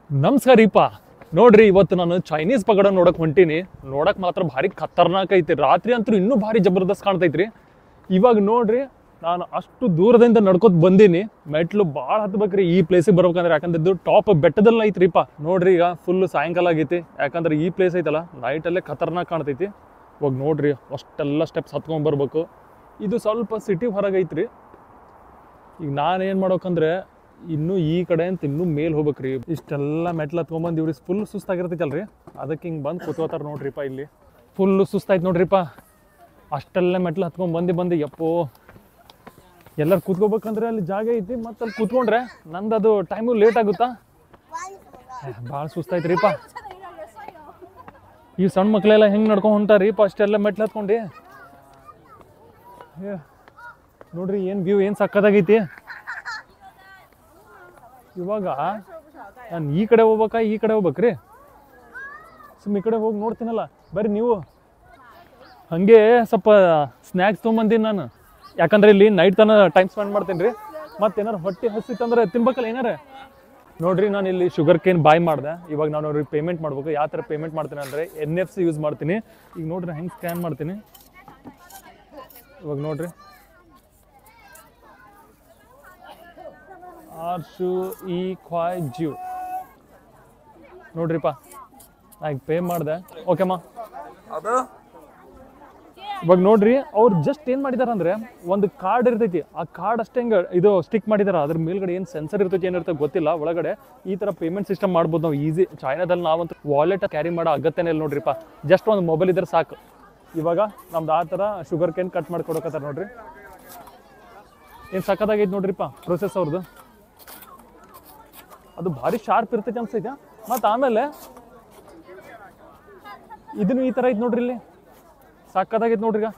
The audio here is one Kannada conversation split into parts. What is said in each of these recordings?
ನಮಸ್ಕಾರ ರೀಪಾ. ನೋಡ್ರಿ, ಇವತ್ತು ನಾನು ಚೈನೀಸ್ ಪಗೋಡ ನೋಡಕ್ ಹೊಂಟೀನಿ. ನೋಡಕ್ ಮಾತ್ರ ಭಾರಿ ಖತರ್ನಾಕ್ ಐತಿ. ರಾತ್ರಿ ಅಂತೂ ಇನ್ನೂ ಭಾರಿ ಜಬರ್ದಸ್ತ್ ಕಾಣ್ತೈತ್ರಿ. ಇವಾಗ ನೋಡ್ರಿ, ನಾನು ಅಷ್ಟು ದೂರದಿಂದ ನಡ್ಕೋತ ಬಂದೀನಿ. ಮೆಟ್ಲು ಭಾಳ ಹತ್ಬೇಕ್ರಿ ಈ ಪ್ಲೇಸಿಗೆ ಬರ್ಬೇಕಂದ್ರೆ. ಯಾಕಂದ್ರೆ ಇದು ಟಾಪ್ ಬೆಟ್ಟದಲ್ಲಿ ಐತ್ರಿಪಾ. ನೋಡ್ರಿ, ಈಗ ಫುಲ್ ಸಾಯಂಕಾಲ ಆಗೈತಿ. ಯಾಕಂದ್ರೆ ಈ ಪ್ಲೇಸ್ ಐತಲ್ಲ, ನೈಟಲ್ಲೇ ಖತರ್ನಾಕ್ ಕಾಣ್ತೈತಿ. ಇವಾಗ ನೋಡ್ರಿ, ಅಷ್ಟೆಲ್ಲ ಸ್ಟೆಪ್ಸ್ ಹತ್ಕೊಂಡ್ ಬರ್ಬೇಕು. ಇದು ಸ್ವಲ್ಪ ಸಿಟಿ ಹೊರಗೆ ಐತ್ರಿ. ಈಗ ನಾನೇನು ಮಾಡ್ಬೇಕಂದ್ರೆ, ಇನ್ನೂ ಈ ಕಡೆ ಅಂತ ಇನ್ನೂ ಮೇಲ್ ಹೋಗ್ಬೇಕ್ರಿ. ಇಷ್ಟೆಲ್ಲ ಮೆಟ್ಲು ಹತ್ಕೊಂಡ್ಬಂದು ಇವ್ರಿಗೆ ಫುಲ್ ಸುಸ್ತಾಗಿರ್ತೈತಲ್ರಿ. ಅದಕ್ಕೆ ಹಿಂಗೆ ಬಂದು ಕೂತ್ಕೋತಾರ ನೋಡ್ರಿಪ್ಪ. ಇಲ್ಲಿ ಫುಲ್ಲು ಸುಸ್ತಾಯ್ತು ನೋಡ್ರಿಪ್ಪ. ಅಷ್ಟೆಲ್ಲ ಮೆಟ್ಲು ಹತ್ಕೊಂಡ್ ಬಂದು ಯಪ್ಪೋ, ಎಲ್ಲರೂ ಕೂತ್ಕೋಬೇಕಂದ್ರೆ ಅಲ್ಲಿ ಜಾಗ ಐತಿ. ಮತ್ತೆ ಅಲ್ಲಿ ಕೂತ್ಕೊಂಡ್ರೆ ನಂದು ಅದು ಟೈಮು ಲೇಟ್ ಆಗುತ್ತಾ. ಭಾಳ ಸುಸ್ತಾಯ್ತ್ರಿಪ್ಪ. ಈ ಸಣ್ಣ ಮಕ್ಕಳೆಲ್ಲ ಹೆಂಗೆ ನಡ್ಕೊಂಡು ಹೊಂಟಾರಿಪ್ಪ ಅಷ್ಟೆಲ್ಲ ಮೆಟ್ಲು ಹತ್ಕೊಂಡು. ನೋಡ್ರಿ, ಏನು ವ್ಯೂ ಏನು ಸಕ್ಕತ್ತಾಗೈತಿ. ಇವಾಗ ನಾನು ಈ ಕಡೆ ಹೋಗ್ಬೇಕಾ ಈ ಕಡೆ ಹೋಗ್ಬೇಕ್ರಿ? ಸುಮ್ಮ ಈ ಕಡೆ ಹೋಗಿ ನೋಡ್ತೀನಲ್ಲ. ಬರ್ರಿ ನೀವು. ಹಾಗೆ ಸ್ವಲ್ಪ ಸ್ನ್ಯಾಕ್ಸ್ ತೊಗೊಂಬಂದೀನಿ ನಾನು. ಯಾಕಂದ್ರೆ ಇಲ್ಲಿ ನೈಟ್ ತನಕ ಟೈಮ್ ಸ್ಪೆಂಡ್ ಮಾಡ್ತೀನಿ ರೀ. ಮತ್ತೆ ಏನಾರು ಹೊಟ್ಟೆ ಹಸಿತಂದ್ರೆ ತಿನ್ಬೇಕಲ್ಲ ಏನಾರ. ನೋಡ್ರಿ, ನಾನು ಇಲ್ಲಿ ಶುಗರ್ ಕೇನ್ ಬಾಯ್ ಮಾಡಿದೆ. ಇವಾಗ ನಾನು ಅವ್ರಿಗೆ ಪೇಮೆಂಟ್ ಮಾಡ್ಬೇಕು. ಯಾವ ಥರ ಪೇಮೆಂಟ್ ಮಾಡ್ತೀನಿ ಅಂದರೆ NFC ಯೂಸ್ ಮಾಡ್ತೀನಿ. ಈಗ ನೋಡ್ರಿ ಹೆಂಗೆ ಸ್ಕ್ಯಾನ್ ಮಾಡ್ತೀನಿ. ಇವಾಗ ನೋಡ್ರಿ, ಆರ್ಶು ಈ ಕ್ವಾಯ್ ಜ್ಯೂ ನೋಡ್ರಿಪ್ಪ. ನಾ ಈಗ ಪೇ ಮಾಡಿದೆ. ಓಕೆಮ್ಮ. ಇವಾಗ ನೋಡ್ರಿ, ಅವ್ರು ಜಸ್ಟ್ ಏನು ಮಾಡಿದಾರೆ ಅಂದರೆ, ಒಂದು ಕಾರ್ಡ್ ಇರ್ತೈತಿ. ಆ ಕಾರ್ಡ್ ಅಷ್ಟೇ ಹಿಂಗೆ ಇದು ಸ್ಟಿಕ್ ಮಾಡಿದಾರೆ. ಅದ್ರ ಮೇಲ್ಗಡೆ ಏನು ಸೆನ್ಸರ್ ಇರ್ತೈತಿ ಏನಿರ್ತೈತೆ ಗೊತ್ತಿಲ್ಲ. ಒಳಗಡೆ ಈ ಥರ ಪೇಮೆಂಟ್ ಸಿಸ್ಟಮ್ ಮಾಡ್ಬೋದು ನಾವು ಈಸಿ. ಚೈನಾದಲ್ಲಿ ನಾವಂತೂ ವಾಲೆಟ್ ಕ್ಯಾರಿ ಮಾಡೋ ಅಗತ್ಯನೇ ಇಲ್ಲ ನೋಡ್ರಿಪ್ಪ. ಜಸ್ಟ್ ಒಂದು ಮೊಬೈಲ್ ಇದ್ರೆ ಸಾಕು. ಇವಾಗ ನಮ್ದು ಆ ಥರ ಶುಗರ್ ಕೇನ್ ಕಟ್ ಮಾಡಿ ಕೊಡೋಕತ್ತಾರೆ ನೋಡ್ರಿ. ಏನು ಸಕ್ಕತ್ತಾಗೈತೆ ನೋಡ್ರಿಪ್ಪ ಪ್ರೊಸೆಸ್ ಅವ್ರದ್ದು. ಅದು ಭಾರಿ ಶಾರ್ಪ್ ಇರ್ತೈತೆ ಅನ್ಸೈತೆ. ಮತ್ತು ಆಮೇಲೆ ಇದನ್ನು ಈ ಥರ ಐತೆ ನೋಡ್ರಿ. ಇಲ್ಲಿ ಸಕ್ಕತ್ತಾಗೈತೆ ನೋಡ್ರಿ. ಈಗ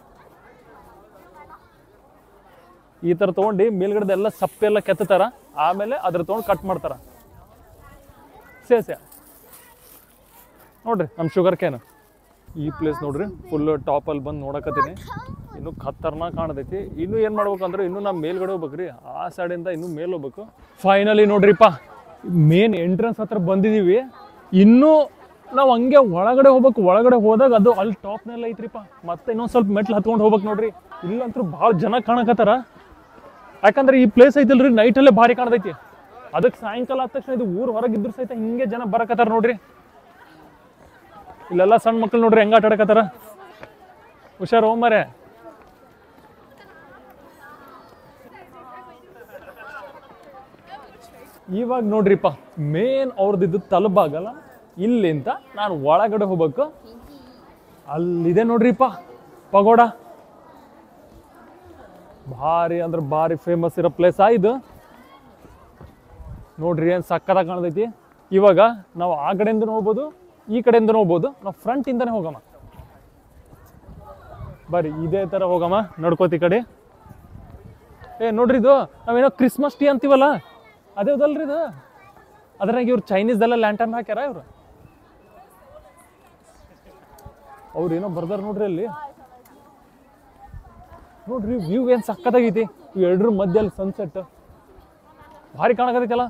ಈ ಥರ ತೊಗೊಂಡು ಮೇಲ್ಗಡೆದೆಲ್ಲ ಸಪ್ಪೆಲ್ಲ ಕೆತ್ತಾರ. ಆಮೇಲೆ ಅದ್ರ ತೊಗೊಂಡು ಕಟ್ ಮಾಡ್ತಾರ. ಸೇ ನೋಡ್ರಿ ನಮ್ಮ ಶುಗರ್ ಕೇನ್. ಈ ಪ್ಲೇಸ್ ನೋಡ್ರಿ, ಫುಲ್ ಟಾಪಲ್ಲಿ ಬಂದು ನೋಡಕತ್ತೀನಿ. ಇನ್ನೂ ಖತರ್ನಾಕ್ ಕಾಣತೈತಿ. ಇನ್ನೂ ಏನು ಮಾಡ್ಬೇಕಂದ್ರೆ, ಇನ್ನೂ ನಾವು ಮೇಲ್ಗಡೆ ಹೋಗ್ಬೇಕ್ರಿ. ಆ ಸೈಡಿಂದ ಇನ್ನೂ ಮೇಲೆ ಹೋಗ್ಬೇಕು. ಫೈನಲಿ ನೋಡ್ರಿಪ್ಪ, ಮೇನ್ ಎಂಟ್ರೆನ್ಸ್ ಹತ್ರ ಬಂದಿದ್ದೀವಿ. ಇನ್ನೂ ನಾವು ಹಂಗೆ ಒಳಗಡೆ ಹೋಗ್ಬೇಕು. ಒಳಗಡೆ ಹೋದಾಗ ಅದು ಅಲ್ಲಿ ಟಾಪ್ನೆಲ್ಲ ಐತ್ರಿಪ್ಪ. ಮತ್ತೆ ಇನ್ನೊಂದು ಸ್ವಲ್ಪ ಮೆಟ್ಲು ಹತ್ಕೊಂಡು ಹೋಗ್ಬೇಕು ನೋಡ್ರಿ. ಇಲ್ಲಂತೂ ಭಾಳ ಜನ ಕಾಣಕತ್ತಾರ. ಯಾಕಂದ್ರೆ ಈ ಪ್ಲೇಸ್ ಐತಲ್ರಿ, ನೈಟಲ್ಲೇ ಭಾರಿ ಕಾಣ್ತೈತಿ. ಅದಕ್ಕೆ ಸಾಯಂಕಾಲ ಆದ ತಕ್ಷಣ ಇದು ಊರು ಹೊರಗಿದ್ರು ಸಹಿತ ಹಿಂಗೆ ಜನ ಬರಕತ್ತಾರ ನೋಡ್ರಿ. ಇಲ್ಲೆಲ್ಲ ಸಣ್ಣ ಮಕ್ಳು ನೋಡ್ರಿ ಹೆಂಗೆ ಆಟ ಆಡಕತ್ತಾರ. ಹುಷಾರು ಹೋಮರೆ. ಇವಾಗ ನೋಡ್ರಿಪ್ಪ, ಮೇನ್ ಅವ್ರದ್ದು ತಲುಪಾಗಲ್ಲ. ಇಲ್ಲಿಂದ ನಾನು ಒಳಗಡೆ ಹೋಗ್ಬೇಕು. ಅಲ್ಲಿದೆ ನೋಡ್ರಿಪ್ಪ ಪಗೋಡ. ಭಾರಿ ಅಂದ್ರೆ ಭಾರಿ ಫೇಮಸ್ ಇರೋ ಪ್ಲೇಸ್ ಇದು. ನೋಡ್ರಿ ಏನು ಸಕ್ಕತ್ತಾಗಿ ಕಾಣ್ತೈತಿ. ಇವಾಗ ನಾವು ಆ ಕಡೆಯಿಂದನೂ ಹೋಗ್ಬೋದು, ಈ ಕಡೆಯಿಂದನೂ ಹೋಗ್ಬೋದು. ನಾವು ಫ್ರಂಟಿಂದನೇ ಹೋಗಮ್ಮ. ಬರ್ರಿ ಇದೇ ಥರ ಹೋಗಮ್ಮ ನಡ್ಕೋತಿ ಕಡೆ. ನೋಡ್ರಿ, ಇದು ನಾವೇನೋ ಕ್ರಿಸ್ಮಸ್ ಟ್ರೀ ಅಂತೀವಲ್ಲ, ಅದೇ ಹೌದಲ್ರಿ ಇದು. ಅದ್ರಾಗ ಇವ್ರು ಚೈನೀಸ್ದೆಲ್ಲ ಲ್ಯಾಂಟರ್ನ್ ಹಾಕ್ಯಾರ. ಅವ್ರು ಏನೋ ಬರ್ದಾರ ನೋಡ್ರಿ ಅಲ್ಲಿ. ನೋಡ್ರಿ ವ್ಯೂ ಏನು ಸಕ್ಕತ್ತಾಗೈತಿ. ಇವು ಎರಡರ ಮಧ್ಯದಲ್ಲಿ ಸನ್ಸೆಟ್ ಭಾರಿ ಕಾಣಕತ್ತೈತಲ್ಲ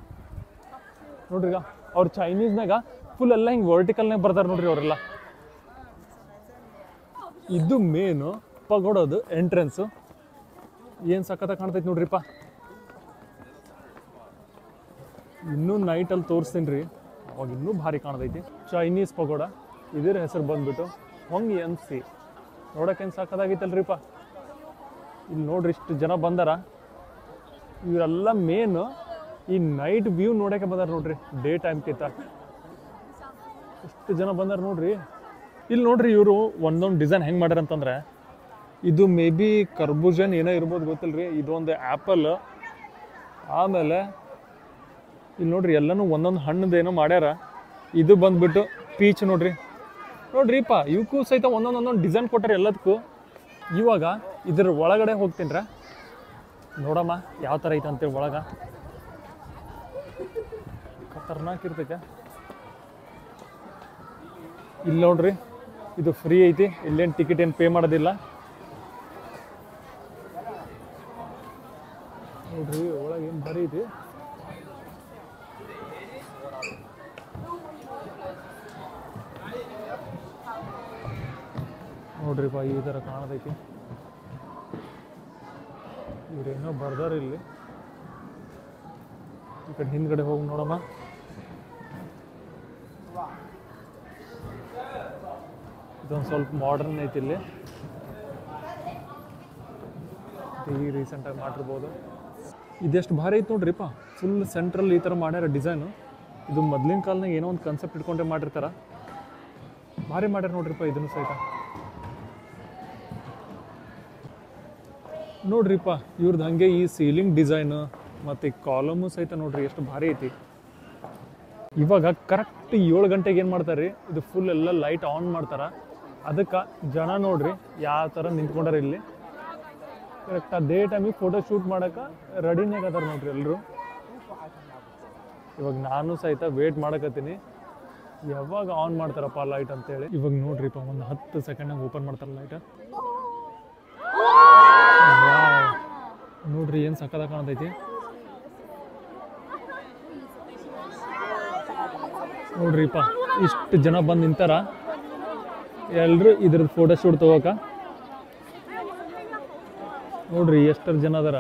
ನೋಡ್ರಿ. ಈಗ ಅವ್ರು ಚೈನೀಸ್ನಾಗ ಫುಲ್ ಎಲ್ಲ ಹಿಂಗೆ ವರ್ಟಿಕಲ್ನಾಗ ಬರ್ದಾರ ನೋಡ್ರಿ ಅವರೆಲ್ಲ. ಇದು ಮೇನು ಪಗೋಡದು ಎಂಟ್ರೆನ್ಸು. ಏನು ಸಕ್ಕತ್ತಾಗಿ ಕಾಣ್ತೈತಿ ನೋಡ್ರಿಪ್ಪ. ಇನ್ನೂ ನೈಟಲ್ಲಿ ತೋರಿಸ್ತೀನಿ ರೀ, ಅವಾಗ ಇನ್ನೂ ಭಾರಿ ಕಾಣ್ತೈತಿ. ಚೈನೀಸ್ ಪಗೋಡ, ಇದರ ಹೆಸರು ಬಂದ್ಬಿಟ್ಟು ಹೊಂಗ್ MC. ನೋಡೋಕ್ಕೇನು ಸಕ್ಕತ್ತಾಗೈತಲ್ರಿಪ್ಪ. ಇಲ್ಲಿ ನೋಡ್ರಿ ಇಷ್ಟು ಜನ ಬಂದಾರ. ಇವರೆಲ್ಲ ಮೇನು ಈ ನೈಟ್ ವ್ಯೂ ನೋಡೋಕೆ ಬಂದಾರ ನೋಡ್ರಿ. ಡೇ ಟೈಮ್ಗಿಂತ ಇಷ್ಟು ಜನ ಬಂದಾರ ನೋಡ್ರಿ. ಇಲ್ಲಿ ನೋಡ್ರಿ, ಇವರು ಒಂದೊಂದು ಡಿಸೈನ್ ಹೆಂಗೆ ಮಾಡ್ಯಾರ ಅಂತಂದ್ರೆ, ಇದು ಮೇ ಬಿ ಕರ್ಬೂಜನ್ ಏನೋ ಇರ್ಬೋದು ಗೊತ್ತಿಲ್ರಿ. ಇದೊಂದು ಆ್ಯಪಲ್. ಆಮೇಲೆ ಇಲ್ಲಿ ನೋಡ್ರಿ ಎಲ್ಲನೂ ಒಂದೊಂದು ಹಣ್ಣದು ಏನೋ ಮಾಡ್ಯಾರ. ಇದು ಬಂದ್ಬಿಟ್ಟು ಪೀಚ್ ನೋಡ್ರಿ. ನೋಡ್ರಿಪ್ಪ, ಇವಕ್ಕೂ ಸಹಿತ ಒಂದೊಂದೊಂದೊಂದು ಡಿಸೈನ್ ಕೊಟ್ಟಾರೆ ಎಲ್ಲದಕ್ಕೂ. ಇವಾಗ ಇದ್ರ ಒಳಗಡೆ ಹೋಗ್ತೀನ್ರ, ನೋಡಮ್ಮ ಯಾವ ಥರ ಐತೆ ಅಂತೇಳಿ. ಒಳಗೆ ಖತರ್ನಾಕ್ ಇರ್ತೈತೆ. ಇಲ್ಲಿ ನೋಡ್ರಿ, ಇದು ಫ್ರೀ ಐತಿ. ಇಲ್ಲೇನು ಟಿಕೆಟ್ ಏನು ಪೇ ಮಾಡೋದಿಲ್ಲ ನೋಡ್ರಿ. ಒಳಗೆ ಏನು ಭಾರಿ ಐತಿ. ನೋಡ್ರಿಪ್ಪ ಈ ಥರ ಕಾಣತೈತಿ. ಇವ್ರೇನೋ ಬರ್ದಾರ ಇಲ್ಲಿ. ಈ ಕಡೆ ಹಿಂದ್ಗಡೆ ಹೋಗಿ ನೋಡಮ್ಮ. ಇದೊಂದು ಸ್ವಲ್ಪ ಮಾಡರ್ನ್ ಐತಿ ಇಲ್ಲಿ. ಈ ರೀಸೆಂಟಾಗಿ ಮಾಡಿರ್ಬೋದು. ಇದೆಷ್ಟು ಭಾರಿ ಐತೆ ನೋಡ್ರಿಪ್ಪ. ಫುಲ್ ಸೆಂಟ್ರಲ್ ಈ ಥರ ಮಾಡ್ಯಾರ ಡಿಸೈನು. ಇದು ಮೊದ್ಲಿನ ಕಾಲನಾಗ ಏನೋ ಒಂದು ಕಾನ್ಸೆಪ್ಟ್ ಇಟ್ಕೊಂಡೆ ಮಾಡಿರ್ತಾರ. ಭಾರಿ ಮಾಡ್ಯಾರ ನೋಡ್ರಿಪ್ಪ ಇದನ್ನು ಸಹಿತ. ನೋಡ್ರಿಪ್ಪ ಇವ್ರದ್ದು ಹಾಗೆ ಈ ಸೀಲಿಂಗ್ ಡಿಸೈನು ಮತ್ತು ಈ ಕಾಲಮು ಸಹಿತ ನೋಡ್ರಿ ಎಷ್ಟು ಭಾರಿ ಐತಿ. ಇವಾಗ ಕರೆಕ್ಟ್ 7 ಗಂಟೆಗೆ ಏನು ಮಾಡ್ತಾರೆ ರೀ, ಇದು ಫುಲ್ ಎಲ್ಲ ಲೈಟ್ ಆನ್ ಮಾಡ್ತಾರೆ. ಅದಕ್ಕೆ ಜನ ನೋಡ್ರಿ ಯಾವ ಥರ ನಿಂತ್ಕೊಂಡಾರ ಇಲ್ಲಿ. ಕರೆಕ್ಟ್ ಅದೇ ಟೈಮಿಗೆ ಫೋಟೋ ಶೂಟ್ ಮಾಡೋಕೆ ರೆಡಿನಾಗ ಅದಾರ ನೋಡ್ರಿ ಎಲ್ಲರೂ. ಇವಾಗ ನಾನು ಸಹಿತ ವೇಟ್ ಮಾಡಕತ್ತೀನಿ ಯಾವಾಗ ಆನ್ ಮಾಡ್ತಾರಪ್ಪ ಲೈಟ್ ಅಂತೇಳಿ. ಇವಾಗ ನೋಡ್ರಿಪ್ಪ ಒಂದು 10 ಸೆಕೆಂಡ್ನಾಗ ಓಪನ್ ಮಾಡ್ತಾರೆ ಲೈಟ್. ನೋಡ್ರಿ ಏನು ಸಕ್ಕದಾಗ ಕಾಣ್ತೈತಿ ನೋಡ್ರಿಪ್ಪ. ಇಷ್ಟು ಜನ ಬಂದು ನಿಂತಾರ ಎಲ್ಲರೂ ಇದ್ರದ್ದು ಫೋಟೋ ಶೂಟ್ ತಗೋಕ. ನೋಡ್ರಿ ಎಷ್ಟರ ಜನ ಅದಾರ.